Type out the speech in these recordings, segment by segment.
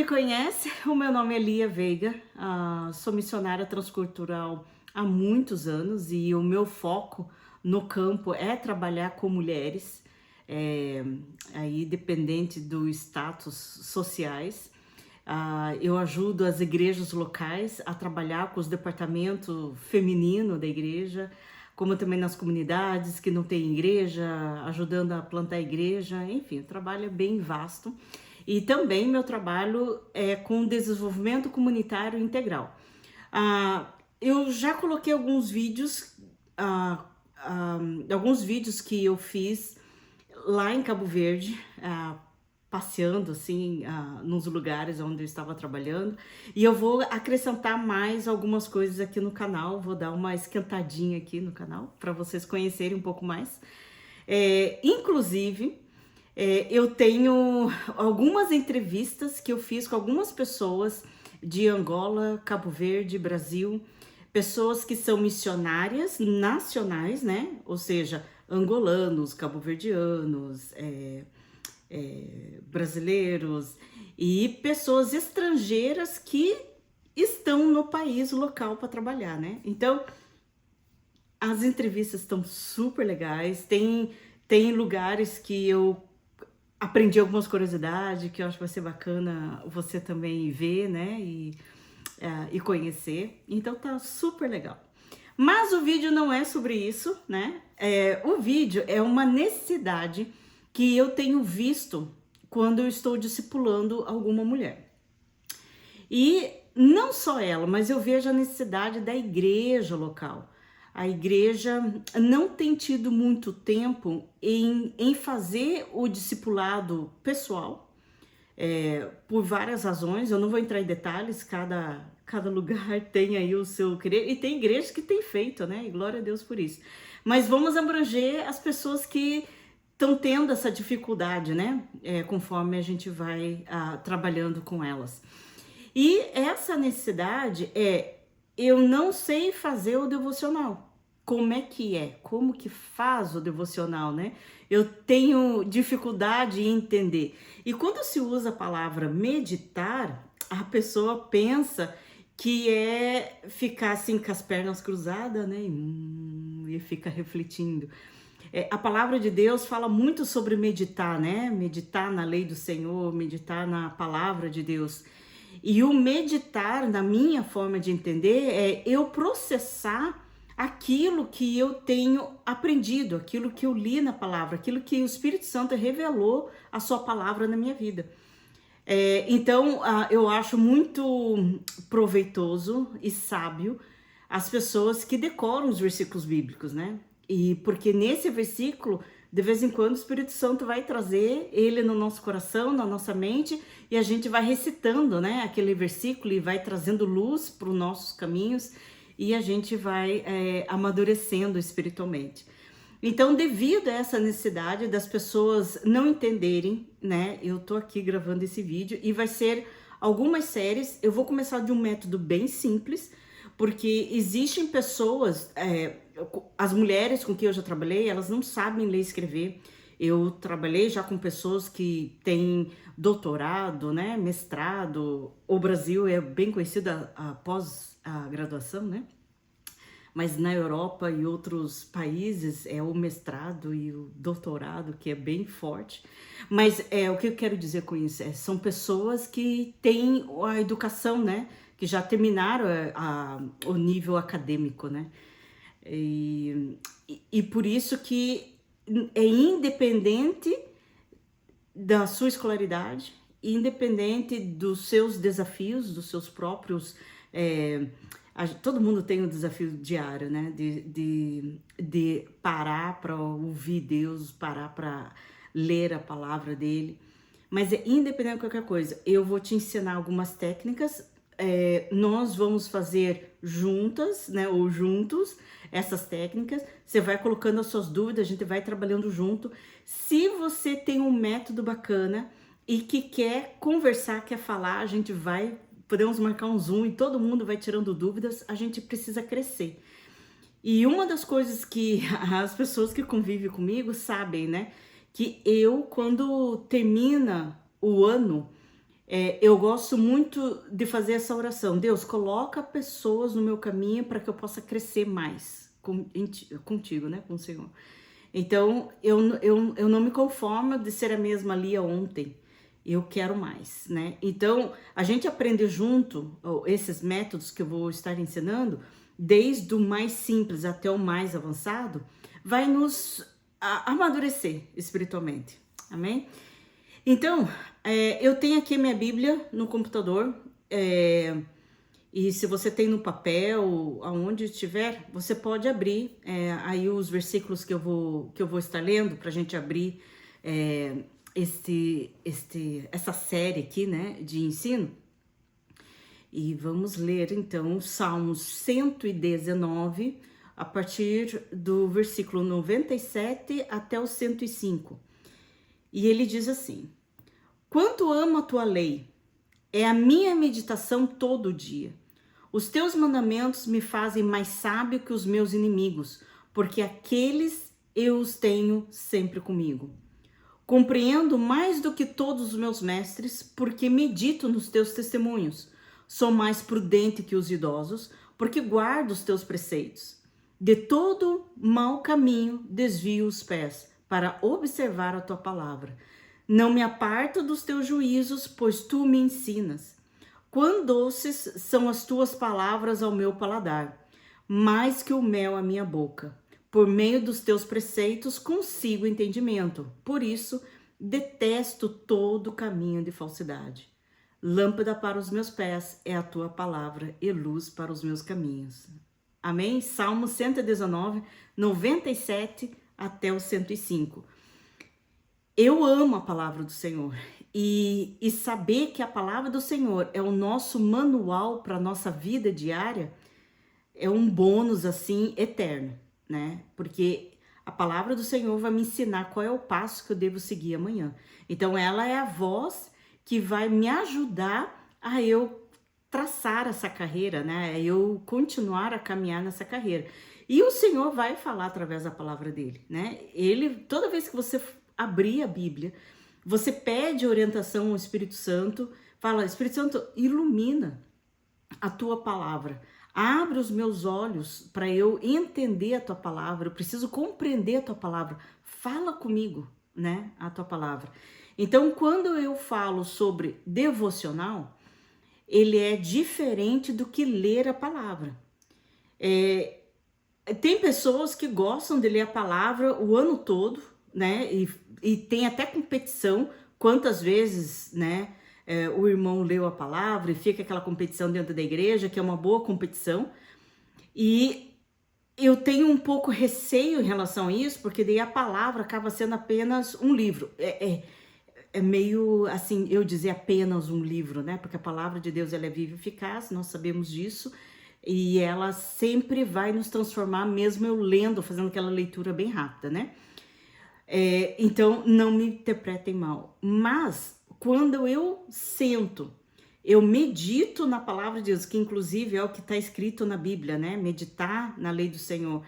me conhece, o meu nome é Lia Veiga, sou missionária transcultural há muitos anos e o meu foco no campo é trabalhar com mulheres, é, aí dependente do status sociais. Eu ajudo as igrejas locais a trabalhar com os departamentos feminino da igreja, como também nas comunidades que não tem igreja, ajudando a plantar igreja, enfim, o trabalho é bem vasto. E também meu trabalho é com desenvolvimento comunitário integral. Eu já coloquei ah, alguns vídeos que eu fiz lá em Cabo Verde, passeando assim, nos lugares onde eu estava trabalhando, e eu vou acrescentar mais algumas coisas aqui no canal, vou dar uma esquentadinha aqui no canal para vocês conhecerem um pouco mais. Inclusive, eu tenho algumas entrevistas que eu fiz com algumas pessoas de Angola, Cabo Verde, Brasil, pessoas que são missionárias nacionais, né? Ou seja, angolanos, cabo-verdianos, brasileiros e pessoas estrangeiras que estão no país local para trabalhar, né? Então, as entrevistas estão super legais, tem lugares que eu aprendi algumas curiosidades que eu acho que vai ser bacana você também ver, né? E conhecer. Então tá super legal. Mas o vídeo não é sobre isso, né? O vídeo é uma necessidade que eu tenho visto quando eu estou discipulando alguma mulher. E não só ela, mas eu vejo a necessidade da igreja local. A igreja não tem tido muito tempo em fazer o discipulado pessoal, por várias razões. Eu não vou entrar em detalhes, cada lugar tem aí o seu querer, e tem igrejas que tem feito, né? E glória a Deus por isso. Mas vamos abranger as pessoas que estão tendo essa dificuldade, né? Conforme a gente vai trabalhando com elas. E essa necessidade eu não sei fazer o devocional. Como é que é? Como que faz o devocional, né? Eu tenho dificuldade em entender. E quando se usa a palavra meditar, a pessoa pensa que é ficar assim com as pernas cruzadas, né? E fica refletindo. A palavra de Deus fala muito sobre meditar, né? Meditar na lei do Senhor, meditar na palavra de Deus. E o meditar, na minha forma de entender, é eu processar aquilo que eu tenho aprendido, aquilo que eu li na palavra, aquilo que o Espírito Santo revelou a sua palavra na minha vida. Então, eu acho muito proveitoso e sábio as pessoas que decoram os versículos bíblicos, né? E porque nesse versículo, de vez em quando, o Espírito Santo vai trazer ele no nosso coração, na nossa mente, e a gente vai recitando, né, aquele versículo e vai trazendo luz para os nossos caminhos e a gente vai amadurecendo espiritualmente. Então, devido a essa necessidade das pessoas não entenderem, né, eu tô aqui gravando esse vídeo e vai ser algumas séries. Eu vou começar de um método bem simples, porque existem pessoas, as mulheres com quem eu já trabalhei, elas não sabem ler e escrever. Eu trabalhei já com pessoas que têm doutorado, né, mestrado. O Brasil é bem conhecido após a graduação, né? Mas na Europa e outros países é o mestrado e o doutorado que é bem forte. Mas o que eu quero dizer com isso? São pessoas que têm a educação, né? Que já terminaram o nível acadêmico, né? E por isso que é independente da sua escolaridade, independente dos seus desafios, dos seus próprios... todo mundo tem um desafio diário, né? De parar para ouvir Deus, parar para ler a palavra dele. Mas independente de qualquer coisa, eu vou te ensinar algumas técnicas. Nós vamos fazer juntas, né? Ou juntos, essas técnicas. Você vai colocando as suas dúvidas, a gente vai trabalhando junto. Se você tem um método bacana e que quer conversar, quer falar, a gente vai... Podemos marcar um Zoom e todo mundo vai tirando dúvidas, a gente precisa crescer. E uma das coisas que as pessoas que convivem comigo sabem, né? Que eu, quando termina o ano, eu gosto muito de fazer essa oração. Deus, coloca pessoas no meu caminho para que eu possa crescer mais contigo, né? Com o Senhor. Então, eu não me conformo de ser a mesma Lia ontem. Eu quero mais, né? Então, a gente aprende junto esses métodos que eu vou estar ensinando, desde o mais simples até o mais avançado, vai nos amadurecer espiritualmente. Amém? Então, eu tenho aqui minha Bíblia no computador, e se você tem no papel, aonde estiver, você pode abrir aí os versículos que eu vou estar lendo, para a gente abrir essa série aqui, né, de ensino. E vamos ler então Salmos 119, a partir do versículo 97 até o 105. E ele diz assim: quanto amo a tua lei, é a minha meditação todo dia. Os teus mandamentos me fazem mais sábio que os meus inimigos, porque aqueles eu os tenho sempre comigo. Compreendo mais do que todos os meus mestres, porque medito nos teus testemunhos. Sou mais prudente que os idosos, porque guardo os teus preceitos. De todo mau caminho desvio os pés, para observar a tua palavra. Não me aparto dos teus juízos, pois tu me ensinas. Quão doces são as tuas palavras ao meu paladar, mais que o mel à minha boca. Por meio dos teus preceitos consigo entendimento. Por isso, detesto todo caminho de falsidade. Lâmpada para os meus pés é a tua palavra e luz para os meus caminhos. Amém? Salmo 119, 97 até o 105. Eu amo a palavra do Senhor e saber que a palavra do Senhor é o nosso manual para a nossa vida diária é um bônus assim eterno, né? Porque a palavra do Senhor vai me ensinar qual é o passo que eu devo seguir amanhã. Então ela é a voz que vai me ajudar a eu traçar essa carreira, né? Eu continuar a caminhar nessa carreira. E o Senhor vai falar através da palavra dele, né? Ele, toda vez que você abrir a Bíblia, você pede orientação ao Espírito Santo, fala: Espírito Santo, ilumina a tua palavra, abre os meus olhos para eu entender a tua palavra, eu preciso compreender a tua palavra, fala comigo, né, a tua palavra. Então, quando eu falo sobre devocional, ele é diferente do que ler a palavra. Tem pessoas que gostam de ler a palavra o ano todo, né? E tem até competição, quantas vezes, né? O irmão leu a palavra e fica aquela competição dentro da igreja, que é uma boa competição. E eu tenho um pouco receio em relação a isso, porque daí a palavra acaba sendo apenas um livro. É meio assim, eu dizer apenas um livro, né? Porque a palavra de Deus ela é viva e eficaz, nós sabemos disso. E ela sempre vai nos transformar, mesmo eu lendo, fazendo aquela leitura bem rápida, né? Então, não me interpretem mal. Mas, quando eu sento, eu medito na palavra de Deus, que inclusive é o que está escrito na Bíblia, né? Meditar na lei do Senhor.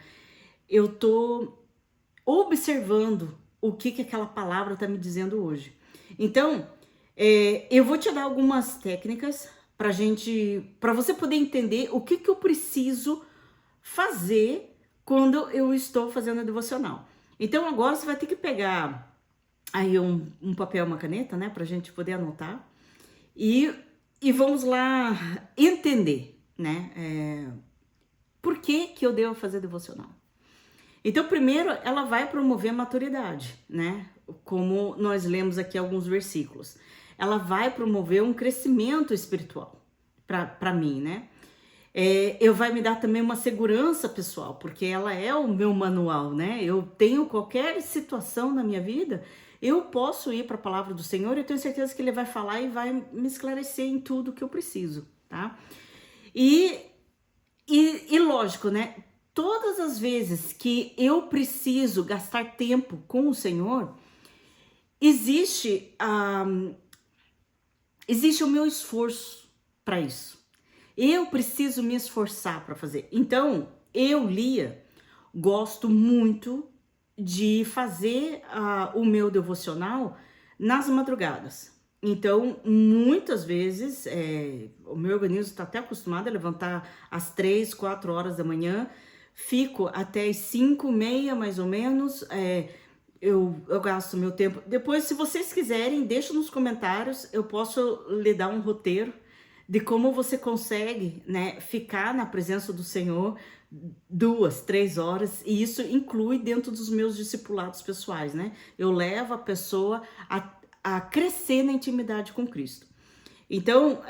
Eu tô observando o que aquela palavra está me dizendo hoje. Então, eu vou te dar algumas técnicas para você poder entender o que eu preciso fazer quando eu estou fazendo a devocional. Então agora você vai ter que pegar aí um papel, uma caneta, né, pra gente poder anotar e vamos lá entender, né, por que eu devo fazer devocional. Então primeiro ela vai promover a maturidade, né, como nós lemos aqui alguns versículos. Ela vai promover um crescimento espiritual para mim, né. Eu vai me dar também uma segurança pessoal, porque ela é o meu manual, né? Eu tenho qualquer situação na minha vida, eu posso ir para a palavra do Senhor, eu tenho certeza que Ele vai falar e vai me esclarecer em tudo que eu preciso, tá? E lógico, né? Todas as vezes que eu preciso gastar tempo com o Senhor, existe o meu esforço para isso. Eu preciso me esforçar para fazer. Então, eu, Lia, gosto muito de fazer o meu devocional nas madrugadas. Então, muitas vezes, o meu organismo está até acostumado a levantar às 3, 4 horas da manhã, fico até às 5, meia mais ou menos, eu gasto meu tempo. Depois, se vocês quiserem, deixa nos comentários, eu posso lhe dar um roteiro de como você consegue, né, ficar na presença do Senhor 2, 3 horas, e isso inclui dentro dos meus discipulados pessoais, né? Eu levo a pessoa a crescer na intimidade com Cristo. Então,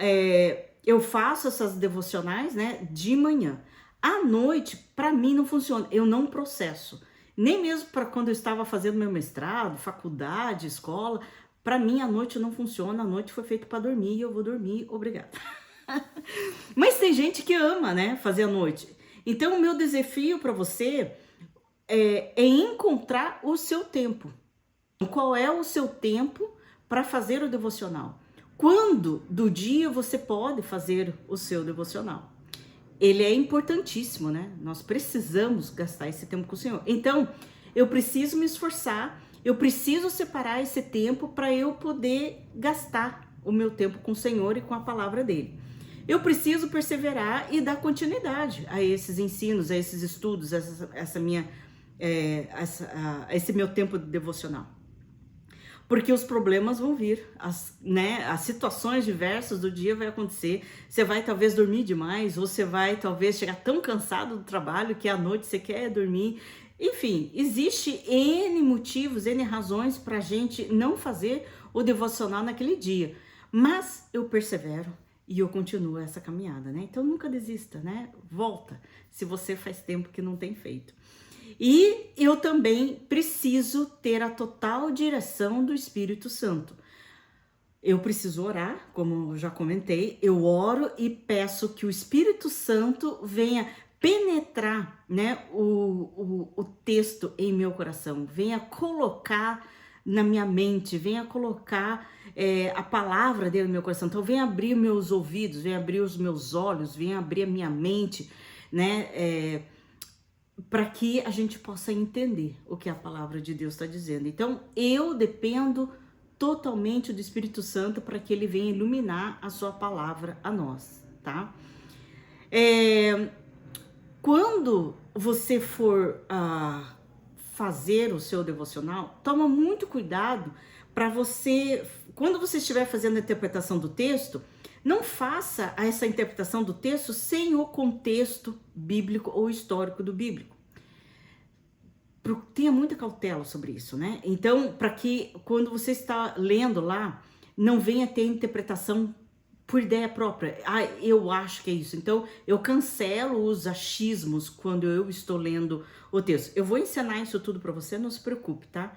eu faço essas devocionais, né, de manhã. À noite, para mim, não funciona. Eu não processo. Nem mesmo para quando eu estava fazendo meu mestrado, faculdade, escola. Para mim, à noite não funciona. A noite foi feita para dormir e eu vou dormir. Obrigada. Mas tem gente que ama, né, fazer à noite. Então, o meu desafio para você é encontrar o seu tempo. Qual é o seu tempo para fazer o devocional? Quando do dia você pode fazer o seu devocional? Ele é importantíssimo, né? Nós precisamos gastar esse tempo com o Senhor. Então, eu preciso me esforçar, eu preciso separar esse tempo para eu poder gastar o meu tempo com o Senhor e com a palavra dele. Eu preciso perseverar e dar continuidade a esses ensinos, a esses estudos, esse meu tempo devocional. Porque os problemas vão vir, as situações diversas do dia vai acontecer. Você vai talvez dormir demais, ou você vai talvez chegar tão cansado do trabalho que à noite você quer dormir. Enfim, existe N motivos, N razões para a gente não fazer o devocional naquele dia. Mas eu persevero e eu continuo essa caminhada, né? Então nunca desista, né? Volta, se você faz tempo que não tem feito. E eu também preciso ter a total direção do Espírito Santo. Eu preciso orar, como eu já comentei, eu oro e peço que o Espírito Santo venha penetrar, né, o texto em meu coração, venha colocar na minha mente, venha colocar a palavra dele no meu coração. Então venha abrir meus ouvidos, venha abrir os meus olhos, venha abrir a minha mente, né, para que a gente possa entender o que a palavra de Deus está dizendo. Então, eu dependo totalmente do Espírito Santo para que ele venha iluminar a sua palavra a nós, tá? Quando você for fazer o seu devocional, toma muito cuidado para você, quando você estiver fazendo a interpretação do texto, não faça essa interpretação do texto sem o contexto bíblico ou histórico do bíblico. Tenha muita cautela sobre isso, né? Então, para que quando você está lendo lá, não venha ter interpretação por ideia própria. Eu acho que é isso. Então, eu cancelo os achismos quando eu estou lendo o texto. Eu vou ensinar isso tudo para você, não se preocupe, tá?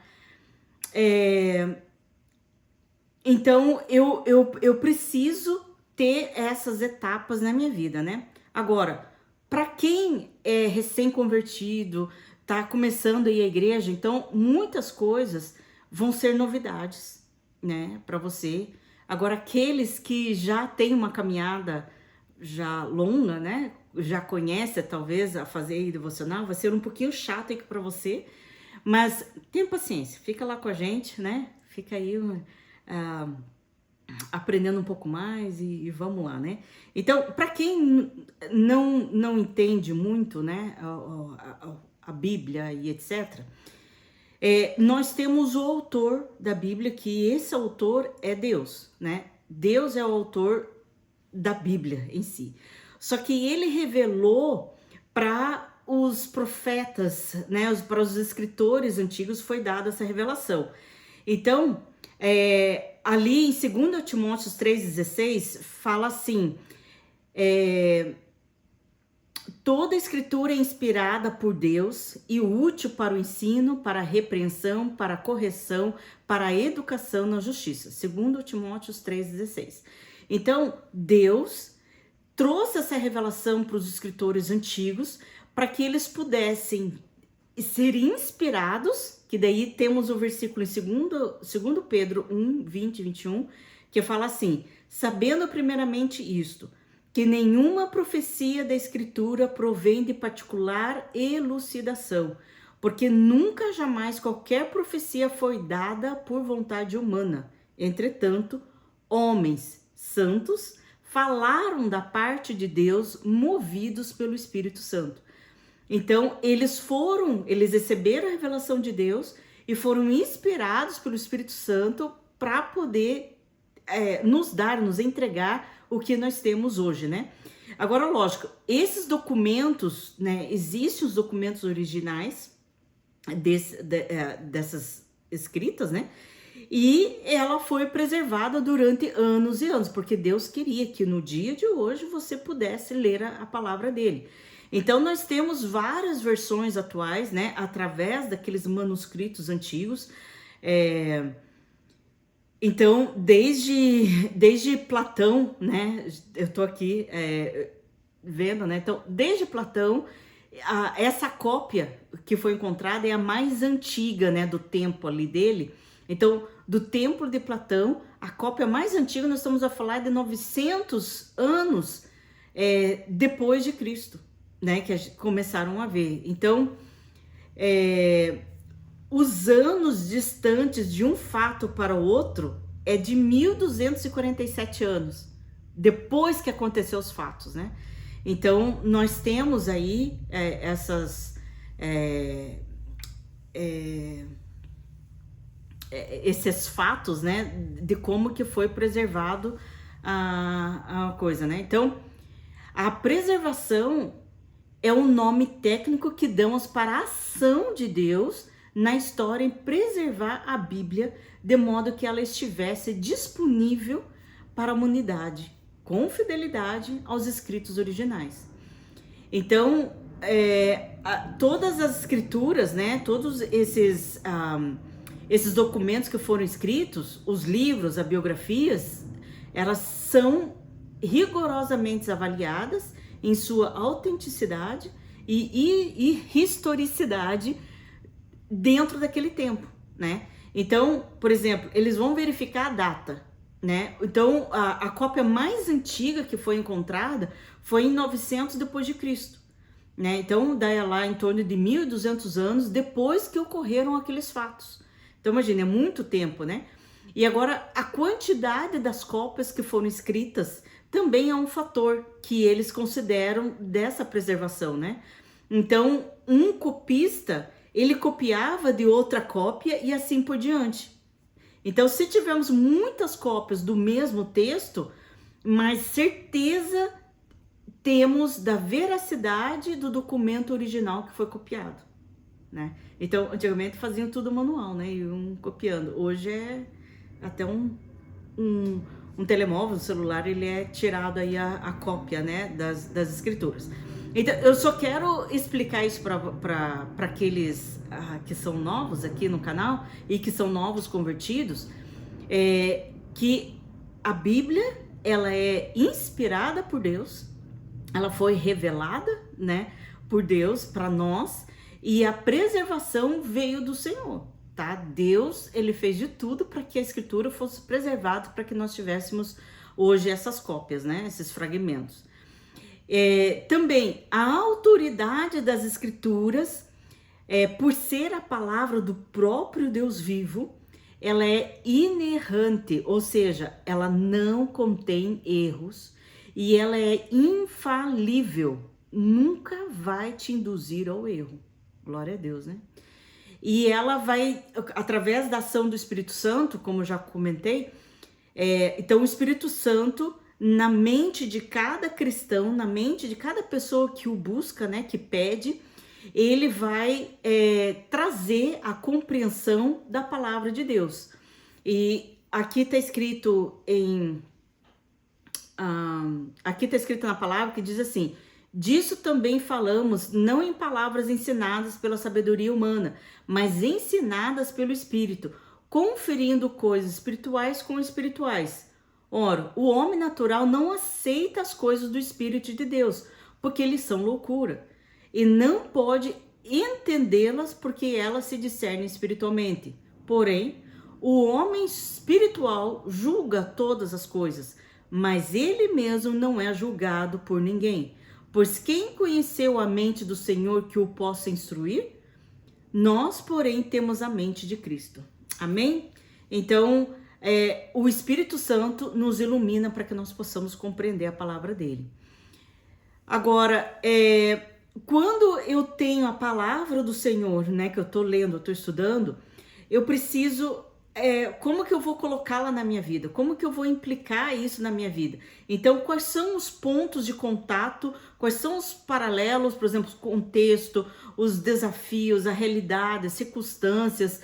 Então, eu preciso ter essas etapas na minha vida, né? Agora, para quem é recém-convertido, tá começando aí a igreja, então muitas coisas vão ser novidades, né, para você. Agora, aqueles que já têm uma caminhada já longa, né, já conhece talvez a fazer devocional, vai ser um pouquinho chato aqui para você, mas tenha paciência, fica lá com a gente, né, fica aí aprendendo um pouco mais e vamos lá, né? Então, para quem não entende muito, né, a Bíblia e etc., nós temos o autor da Bíblia, que esse autor é Deus, né? Deus é o autor da Bíblia em si. Só que ele revelou para os profetas, né, para os escritores antigos foi dada essa revelação. Então, ali em 2 Timóteo 3,16, fala assim, toda a escritura é inspirada por Deus e útil para o ensino, para a repreensão, para a correção, para a educação na justiça. 2 Timóteo 3,16. Então, Deus trouxe essa revelação para os escritores antigos para que eles pudessem ser inspirados, que daí temos o versículo em 2 Pedro 1, 20 e 21, que fala assim, sabendo primeiramente isto, que nenhuma profecia da Escritura provém de particular elucidação, porque nunca jamais qualquer profecia foi dada por vontade humana. Entretanto, homens santos falaram da parte de Deus, movidos pelo Espírito Santo. Então, eles receberam a revelação de Deus e foram inspirados pelo Espírito Santo para poder nos entregar o que nós temos hoje, né? Agora, lógico, esses documentos, né? Existem os documentos originais dessas escritas, né? E ela foi preservada durante anos e anos, porque Deus queria que no dia de hoje você pudesse ler a palavra dele. Então, nós temos várias versões atuais, né? Através daqueles manuscritos antigos. Então, desde Platão, né? Eu tô aqui vendo, né? Então, desde Platão, essa cópia que foi encontrada é a mais antiga, né? Do tempo ali dele. Então, do Templo de Platão, a cópia mais antiga, nós estamos a falar de 900 anos depois de Cristo, né? Que começaram a ver. Então, os anos distantes de um fato para o outro é de 1247 anos, depois que aconteceu os fatos, né? Então, nós temos aí esses fatos, né, de como que foi preservado a coisa, né? Então, a preservação é um nome técnico que damos para a ação de Deus na história em preservar a Bíblia de modo que ela estivesse disponível para a humanidade, com fidelidade aos escritos originais. Então, todas as escrituras, né, todos esses documentos que foram escritos, os livros, as biografias, elas são rigorosamente avaliadas em sua autenticidade e historicidade dentro daquele tempo, né? Então, por exemplo, eles vão verificar a data, né? Então, a cópia mais antiga que foi encontrada foi em 900 depois de Cristo, né? Então, daí lá em torno de 1200 anos depois que ocorreram aqueles fatos. Então, imagina, é muito tempo, né? E agora, a quantidade das cópias que foram escritas também é um fator que eles consideram dessa preservação, né? Então, um copista, ele copiava de outra cópia e assim por diante. Então, se tivermos muitas cópias do mesmo texto, mais certeza temos da veracidade do documento original que foi copiado, né? Então, antigamente faziam tudo manual, né? E um copiando. Hoje é até um telemóvel, um celular, ele é tirado aí a cópia, né? Das escrituras. Então, eu só quero explicar isso para aqueles que são novos aqui no canal e que são novos convertidos, que a Bíblia, ela é inspirada por Deus, ela foi revelada, né, por Deus para nós, e a preservação veio do Senhor, tá? Deus, ele fez de tudo para que a escritura fosse preservada, para que nós tivéssemos hoje essas cópias, né, esses fragmentos. Também a autoridade das escrituras, por ser a palavra do próprio Deus vivo, ela é inerrante, ou seja, ela não contém erros e ela é infalível, nunca vai te induzir ao erro. Glória a Deus, né? E ela vai, através da ação do Espírito Santo, como eu já comentei, então o Espírito Santo, na mente de cada cristão, na mente de cada pessoa que o busca, né, que pede, ele vai trazer a compreensão da palavra de Deus. E aqui está escrito na palavra que diz assim: disso também falamos, não em palavras ensinadas pela sabedoria humana, mas ensinadas pelo Espírito, conferindo coisas espirituais com espirituais. Ora, o homem natural não aceita as coisas do Espírito de Deus, porque eles são loucura, e não pode entendê-las porque elas se discernem espiritualmente. Porém, o homem espiritual julga todas as coisas, mas ele mesmo não é julgado por ninguém. Pois quem conheceu a mente do Senhor que o possa instruir? Nós, porém, temos a mente de Cristo. Amém? Então, o Espírito Santo nos ilumina para que nós possamos compreender a palavra dele. Agora, quando eu tenho a palavra do Senhor, né, que eu estou lendo, eu estou estudando, eu preciso, como que eu vou colocá-la na minha vida? Como que eu vou implicar isso na minha vida? Então, quais são os pontos de contato, quais são os paralelos, por exemplo, o contexto, os desafios, a realidade, as circunstâncias,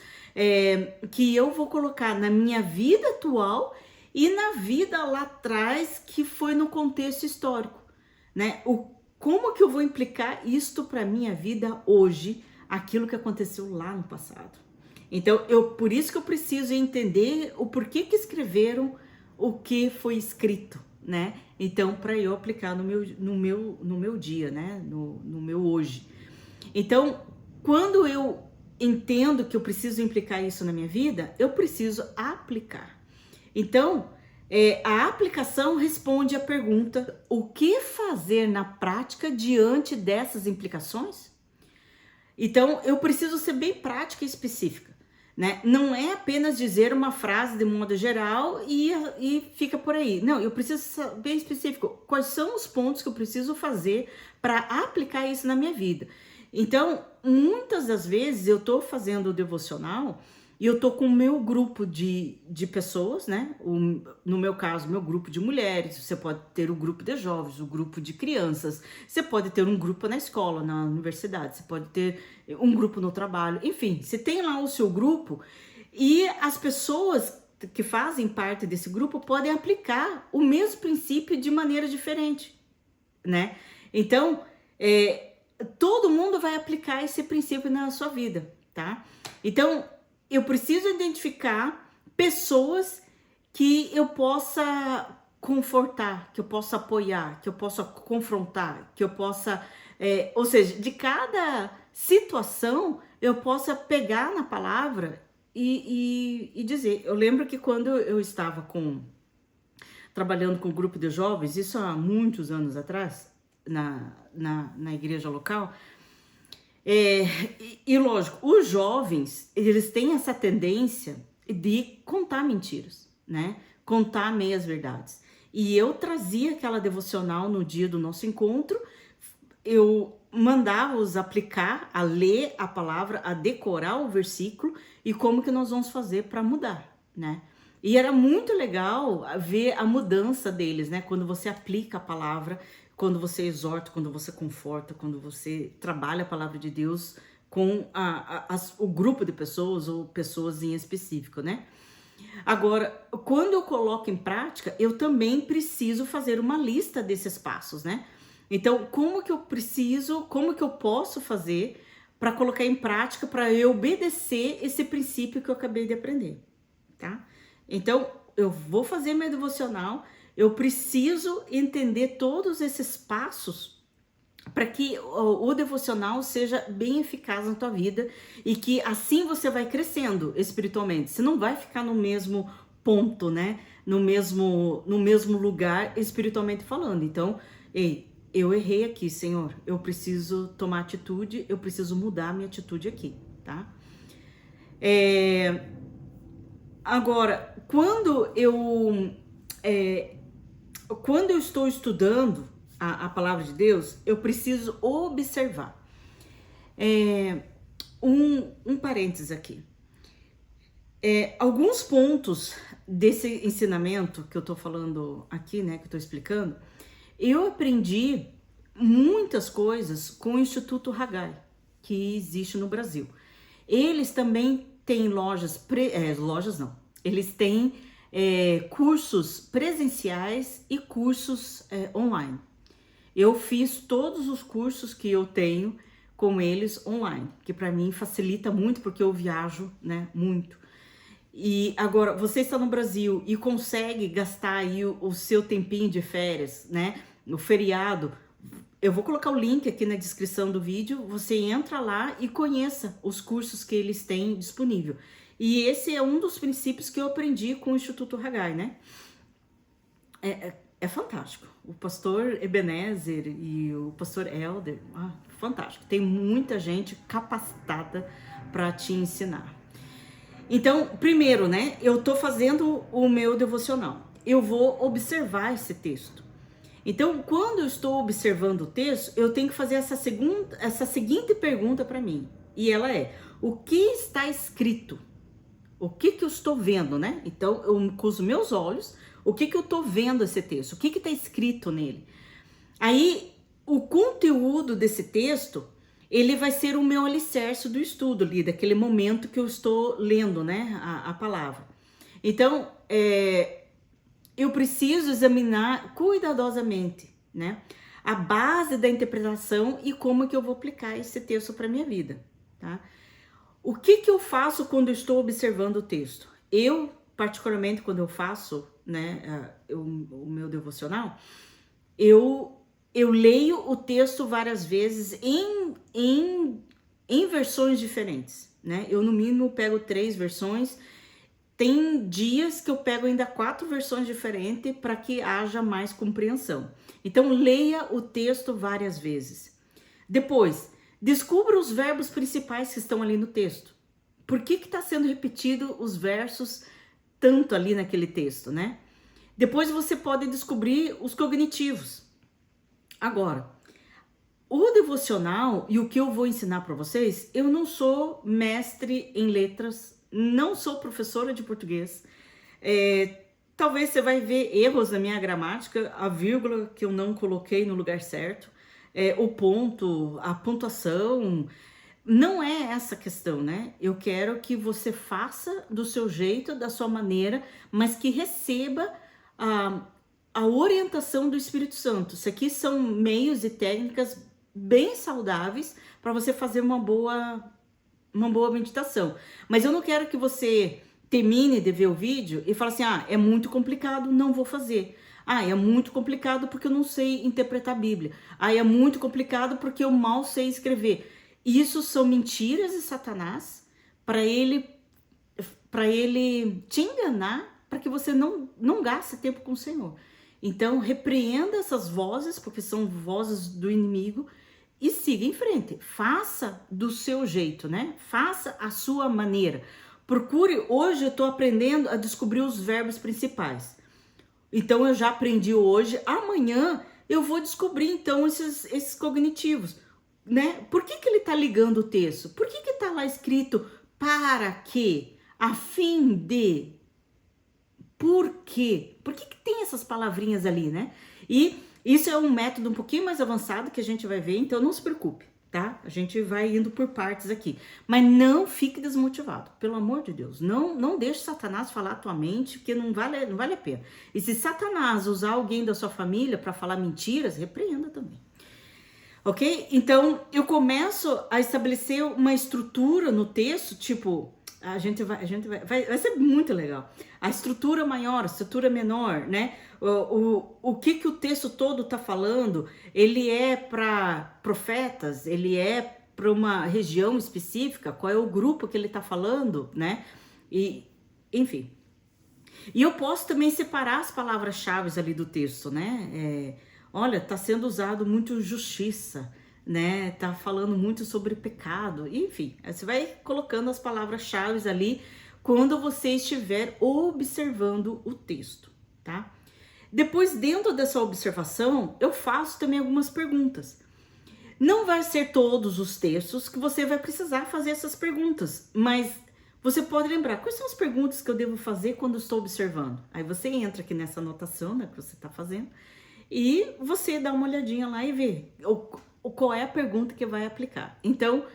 que eu vou colocar na minha vida atual e na vida lá atrás, que foi no contexto histórico, né? Como que eu vou implicar isto para a minha vida hoje, aquilo que aconteceu lá no passado? Então, por isso que eu preciso entender o porquê que escreveram o que foi escrito, né? Então, para eu aplicar no meu dia, né? No meu hoje. Então, quando eu entendo que eu preciso implicar isso na minha vida, eu preciso aplicar. Então, a aplicação responde à pergunta: o que fazer na prática diante dessas implicações? Então, eu preciso ser bem prática e específica, né? Não é apenas dizer uma frase de modo geral e fica por aí. Não, eu preciso ser bem específico. Quais são os pontos que eu preciso fazer para aplicar isso na minha vida? Então, muitas das vezes eu estou fazendo o devocional e eu tô com o meu grupo de pessoas, né? No meu caso, meu grupo de mulheres. Você pode ter o grupo de jovens, o grupo de crianças. Você pode ter um grupo na escola, na universidade. Você pode ter um grupo no trabalho. Enfim, você tem lá o seu grupo e as pessoas que fazem parte desse grupo podem aplicar o mesmo princípio de maneira diferente, né? Então, todo mundo vai aplicar esse princípio na sua vida, tá? Então, eu preciso identificar pessoas que eu possa confortar, que eu possa apoiar, que eu possa confrontar, que eu possa... ou seja, de cada situação eu possa pegar na palavra e dizer. Eu lembro que quando eu estava trabalhando com um grupo de jovens, isso há muitos anos atrás, na igreja local... E lógico, os jovens, eles têm essa tendência de contar mentiras, né? Contar meias verdades. E eu trazia aquela devocional no dia do nosso encontro, eu mandava-os aplicar, a ler a palavra, a decorar o versículo e como que nós vamos fazer para mudar, né? E era muito legal ver a mudança deles, né? Quando você aplica a palavra, quando você exorta, quando você conforta, quando você trabalha a palavra de Deus com o grupo de pessoas ou pessoas em específico, né? Agora, quando eu coloco em prática, eu também preciso fazer uma lista desses passos, né? Então, como que eu posso fazer para colocar em prática, para eu obedecer esse princípio que eu acabei de aprender, tá? Então, eu vou fazer minha devocional, eu preciso entender todos esses passos para que o devocional seja bem eficaz na tua vida e que assim você vai crescendo espiritualmente. Você não vai ficar no mesmo ponto, né? No mesmo lugar espiritualmente falando. Então, eu errei aqui, Senhor. Eu preciso tomar atitude, eu preciso mudar a minha atitude aqui, tá? Agora, quando eu estou estudando a palavra de Deus, eu preciso observar. Um parênteses aqui. Alguns pontos desse ensinamento que eu estou falando aqui, né, que eu estou explicando, eu aprendi muitas coisas com o Instituto Haggai, que existe no Brasil. Eles também têm lojas não, eles têm cursos presenciais e cursos online. Eu fiz todos os cursos que eu tenho com eles online, que para mim facilita muito porque eu viajo, né, muito. E agora, você está no Brasil e consegue gastar aí o seu tempinho de férias, né, no feriado, eu vou colocar o link aqui na descrição do vídeo, você entra lá e conheça os cursos que eles têm disponível. E esse é um dos princípios que eu aprendi com o Instituto Haggai, né? É fantástico. O pastor Ebenezer e o pastor Elder, fantástico. Tem muita gente capacitada para te ensinar. Então, primeiro, né, eu tô fazendo o meu devocional. Eu vou observar esse texto. Então, quando eu estou observando o texto, eu tenho que fazer essa seguinte pergunta para mim. E ela é: o que está escrito? O que que eu estou vendo, né? Então, eu, com os meus olhos, o que que eu estou vendo esse texto? O que que está escrito nele? Aí, o conteúdo desse texto, ele vai ser o meu alicerce do estudo ali, daquele momento que eu estou lendo, né, a palavra. Então, eu preciso examinar cuidadosamente, né, a base da interpretação e como que eu vou aplicar esse texto para minha vida, tá? O que que eu faço quando eu estou observando o texto? Eu, particularmente, quando eu faço, né, o meu devocional, eu leio o texto várias vezes em versões diferentes, né? Eu, no mínimo, pego 3 versões. Tem dias que eu pego ainda 4 versões diferentes para que haja mais compreensão. Então, leia o texto várias vezes. Depois, descubra os verbos principais que estão ali no texto. Por que está sendo repetido os versos tanto ali naquele texto, né? Depois você pode descobrir os cognitivos. Agora, o devocional e o que eu vou ensinar para vocês, eu não sou mestre em letras, não sou professora de português. Talvez você vai ver erros na minha gramática, a vírgula que eu não coloquei no lugar certo, o ponto, a pontuação. Não é essa a questão, né? Eu quero que você faça do seu jeito, da sua maneira, mas que receba a orientação do Espírito Santo. Isso aqui são meios e técnicas bem saudáveis para você fazer uma boa meditação. Mas eu não quero que você termine de ver o vídeo e fale assim: ah, é muito complicado, não vou fazer. Ah, é muito complicado porque eu não sei interpretar a Bíblia. Ah, é muito complicado porque eu mal sei escrever. Isso são mentiras de Satanás para ele te enganar, para que você não gaste tempo com o Senhor. Então, repreenda essas vozes, porque são vozes do inimigo, e siga em frente. Faça do seu jeito, né? Faça a sua maneira. Procure, hoje eu estou aprendendo a descobrir os verbos principais. Então, eu já aprendi hoje. Amanhã eu vou descobrir, então, esses cognitivos, né? Por que ele está ligando o texto? Por que está lá escrito para que, a fim de, por quê? Por que tem essas palavrinhas ali, né? E isso é um método um pouquinho mais avançado que a gente vai ver, então não se preocupe, tá? A gente vai indo por partes aqui. Mas não fique desmotivado, pelo amor de Deus. Não deixe Satanás falar a tua mente, porque não vale a pena. E se Satanás usar alguém da sua família para falar mentiras, repreenda também. Ok? Então, eu começo a estabelecer uma estrutura no texto, tipo, vai ser muito legal. A estrutura maior, a estrutura menor, né? O que o texto todo está falando, ele é para profetas, ele é para uma região específica, qual é o grupo que ele está falando, né? E, enfim. E eu posso também separar as palavras-chave ali do texto, né? Olha, está sendo usado muito justiça, né? Tá falando muito sobre pecado, enfim. Você vai colocando as palavras-chave ali quando você estiver observando o texto, tá? Depois, dentro dessa observação, eu faço também algumas perguntas. Não vai ser todos os textos que você vai precisar fazer essas perguntas, mas você pode lembrar quais são as perguntas que eu devo fazer quando estou observando. Aí você entra aqui nessa anotação, né, que você está fazendo, e você dá uma olhadinha lá e vê qual é a pergunta que vai aplicar. Então,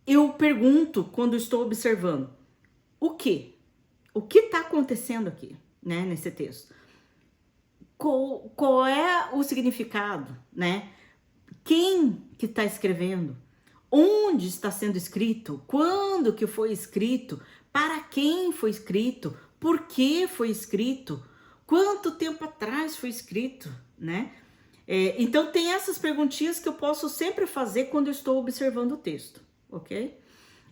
eu pergunto quando estou observando o que? O que está acontecendo aqui, né, nesse texto? Qual é o significado, né? Quem que está escrevendo? Onde está sendo escrito? Quando que foi escrito? Para quem foi escrito? Por que foi escrito? Quanto tempo atrás foi escrito, né? Então tem essas perguntinhas que eu posso sempre fazer quando eu estou observando o texto, ok?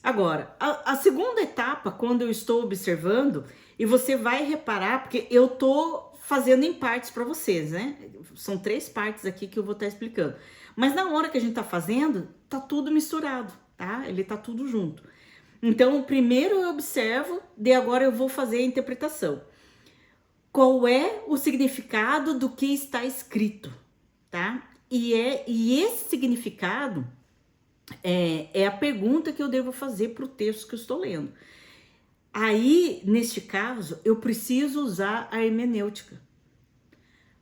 Agora, a segunda etapa, quando eu estou observando, e você vai reparar, porque eu tô fazendo em partes para vocês, né? São 3 partes aqui que eu vou estar explicando. Mas na hora que a gente tá fazendo, tá tudo misturado, tá? Ele tá tudo junto. Então, primeiro eu observo, de agora eu vou fazer a interpretação. Qual é o significado do que está escrito, tá? E esse significado é a pergunta que eu devo fazer para o texto que eu estou lendo. Aí, neste caso, eu preciso usar a hermenêutica.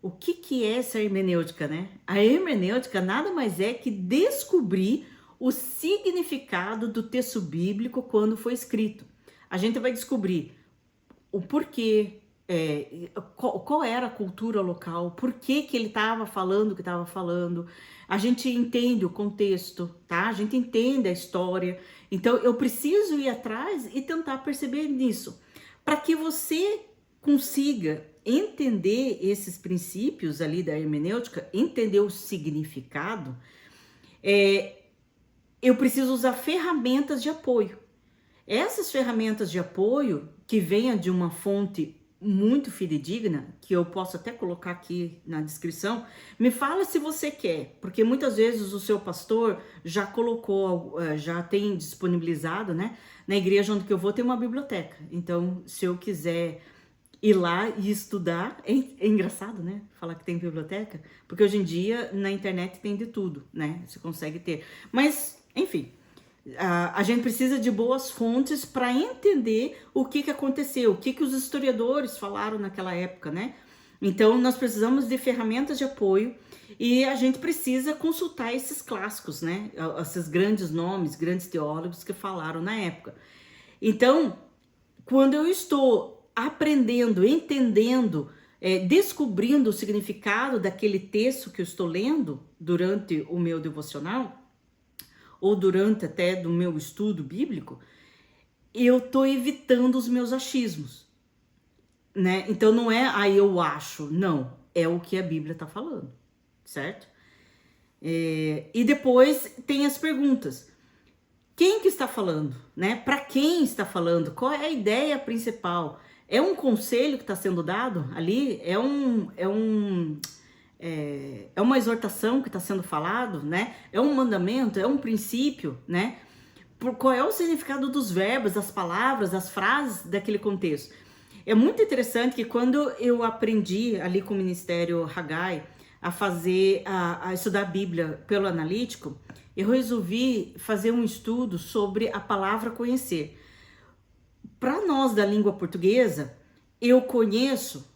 O que é essa hermenêutica, né? A hermenêutica nada mais é que descobrir o significado do texto bíblico quando foi escrito. A gente vai descobrir o porquê, qual era a cultura local, por que ele estava falando o que estava falando. A gente entende o contexto, tá? A gente entende a história. Então, eu preciso ir atrás e tentar perceber nisso, para que você consiga entender esses princípios ali da hermenêutica, entender o significado. Eu preciso usar ferramentas de apoio. Essas ferramentas de apoio que venham de uma fonte muito fidedigna, que eu posso até colocar aqui na descrição, me fala se você quer, porque muitas vezes o seu pastor já colocou, já tem disponibilizado, né? Na igreja onde eu vou tem uma biblioteca, então se eu quiser ir lá e estudar, é engraçado, né? Falar que tem biblioteca, porque hoje em dia na internet tem de tudo, né? Você consegue ter, mas enfim, a gente precisa de boas fontes para entender o que aconteceu, o que os historiadores falaram naquela época, né? Então, nós precisamos de ferramentas de apoio e a gente precisa consultar esses clássicos, né? Esses grandes nomes, grandes teólogos que falaram na época. Então, quando eu estou aprendendo, entendendo, descobrindo o significado daquele texto que eu estou lendo durante o meu devocional, ou durante até do meu estudo bíblico, eu tô evitando os meus achismos, né? Então não é eu acho, não, é o que a Bíblia tá falando, certo? E depois tem as perguntas. Quem que está falando, né? Para quem está falando? Qual é a ideia principal? É um conselho que está sendo dado ali? É uma exortação que está sendo falado, né? É um mandamento, é um princípio, né? Qual é o significado dos verbos, das palavras, das frases daquele contexto? É muito interessante que quando eu aprendi ali com o Ministério Haggai a estudar a Bíblia pelo analítico, eu resolvi fazer um estudo sobre a palavra conhecer. Para nós da língua portuguesa, eu conheço,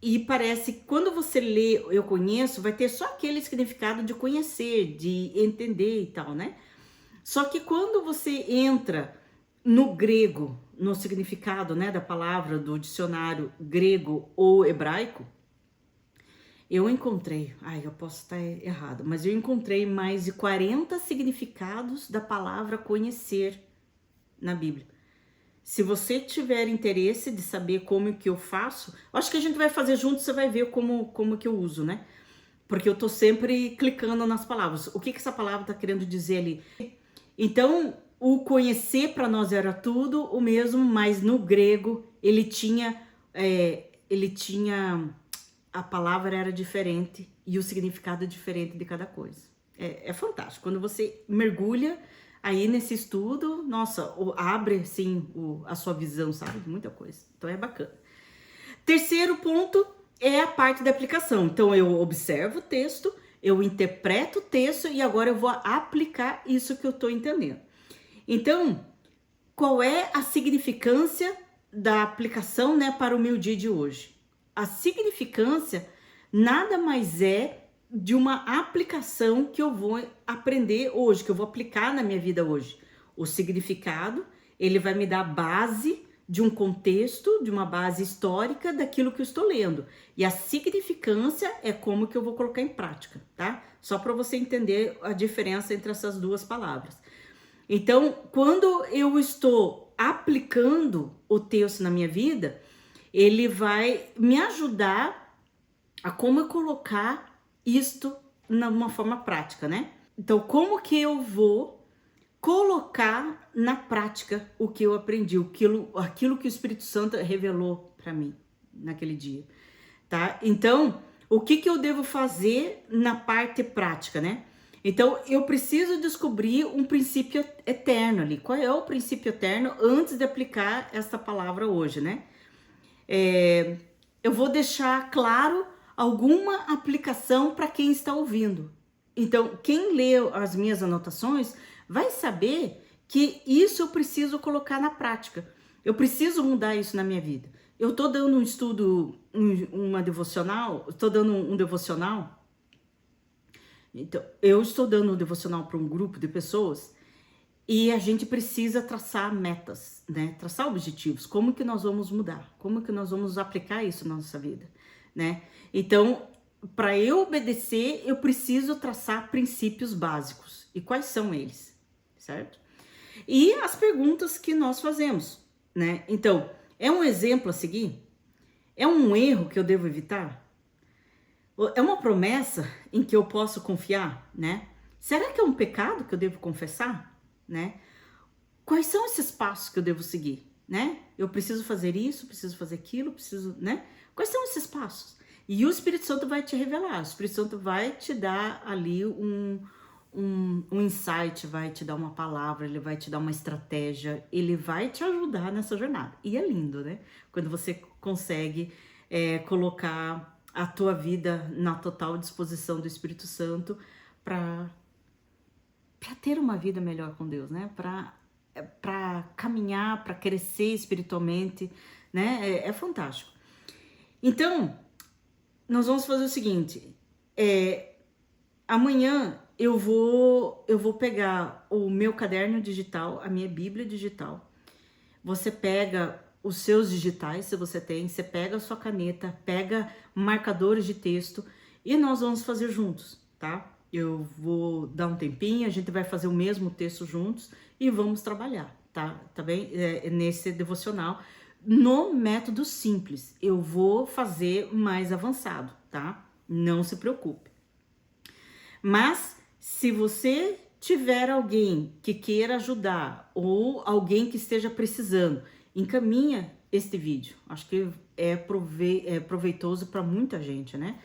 e parece que quando você lê eu conheço, vai ter só aquele significado de conhecer, de entender e tal, né? Só que quando você entra no grego, no significado, né, da palavra do dicionário grego ou hebraico, eu encontrei, eu posso estar errado, mas eu encontrei mais de 40 significados da palavra conhecer na Bíblia. Se você tiver interesse de saber como que eu faço, acho que a gente vai fazer junto, você vai ver como que eu uso, né? Porque eu tô sempre clicando nas palavras. O que essa palavra tá querendo dizer ali? Então, o conhecer para nós era tudo o mesmo, mas no grego ele tinha a palavra era diferente e o significado diferente de cada coisa. É fantástico. Quando você mergulha aí nesse estudo, nossa, abre assim a sua visão, sabe? Muita coisa. Então é bacana. Terceiro ponto é a parte da aplicação. Então eu observo o texto, eu interpreto o texto e agora eu vou aplicar isso que eu estou entendendo. Então, qual é a significância da aplicação, né, para o meu dia de hoje? A significância nada mais é de uma aplicação que eu vou aprender hoje, que eu vou aplicar na minha vida hoje. O significado, ele vai me dar a base de um contexto, de uma base histórica daquilo que eu estou lendo. E a significância é como que eu vou colocar em prática, tá? Só para você entender a diferença entre essas duas palavras. Então, quando eu estou aplicando o texto na minha vida, ele vai me ajudar a como eu colocar isto numa forma prática, né? Então, como que eu vou colocar na prática o que eu aprendi, aquilo que o Espírito Santo revelou para mim naquele dia, tá? Então, o que eu devo fazer na parte prática, né? Então, eu preciso descobrir um princípio eterno ali. Qual é o princípio eterno antes de aplicar essa palavra hoje, né? Eu vou deixar claro alguma aplicação para quem está ouvindo. Então, quem lê as minhas anotações vai saber que isso eu preciso colocar na prática. Eu preciso mudar isso na minha vida. Eu estou dando um estudo, uma devocional, estou dando um devocional. Então, eu estou dando um devocional para um grupo de pessoas e a gente precisa traçar metas, né? Traçar objetivos. Como que nós vamos mudar? Como que nós vamos aplicar isso na nossa vida, né? Então, para eu obedecer, eu preciso traçar princípios básicos. E quais são eles, certo? E as perguntas que nós fazemos, né? Então, é um exemplo a seguir? É um erro que eu devo evitar? É uma promessa em que eu posso confiar, né? Será que é um pecado que eu devo confessar, né? Quais são esses passos que eu devo seguir, né? Eu preciso fazer isso, preciso fazer aquilo, preciso, né? Quais são esses passos? E o Espírito Santo vai te revelar, o Espírito Santo vai te dar ali um insight, vai te dar uma palavra, ele vai te dar uma estratégia, ele vai te ajudar nessa jornada. E é lindo, né? Quando você consegue colocar a tua vida na total disposição do Espírito Santo para ter uma vida melhor com Deus, né? Para caminhar, para crescer espiritualmente, né? É fantástico. Então, nós vamos fazer o seguinte, amanhã eu vou pegar o meu caderno digital, a minha Bíblia digital. Você pega os seus digitais, se você tem, você pega a sua caneta, pega marcadores de texto e nós vamos fazer juntos, tá? Eu vou dar um tempinho, a gente vai fazer o mesmo texto juntos e vamos trabalhar, tá? Tá bem? Nesse devocional, no método simples. Eu vou fazer mais avançado, tá? Não se preocupe. Mas se você tiver alguém que queira ajudar ou alguém que esteja precisando, encaminha este vídeo. Acho que é proveitoso para muita gente, né?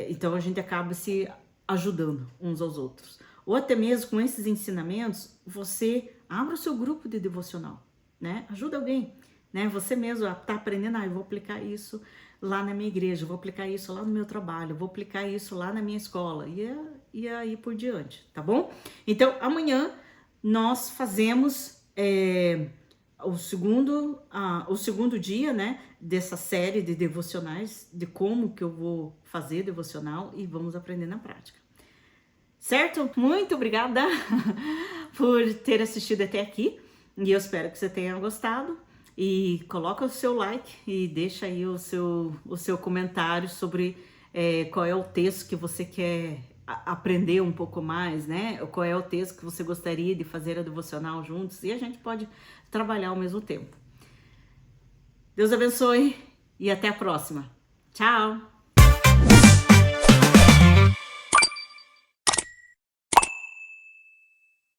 Então a gente acaba se ajudando uns aos outros. Ou até mesmo com esses ensinamentos, você abra o seu grupo de devocional, né? Ajuda alguém, né? Você mesmo está aprendendo, eu vou aplicar isso lá na minha igreja, vou aplicar isso lá no meu trabalho, vou aplicar isso lá na minha escola e aí por diante, tá bom? Então, amanhã nós fazemos o segundo dia, né, dessa série de devocionais, de como que eu vou fazer devocional e vamos aprender na prática. Certo? Muito obrigada por ter assistido até aqui e eu espero que você tenha gostado. E coloca o seu like e deixa aí o seu comentário sobre qual é o texto que você quer aprender um pouco mais, né? Qual é o texto que você gostaria de fazer a devocional juntos e a gente pode trabalhar ao mesmo tempo. Deus abençoe e até a próxima. Tchau!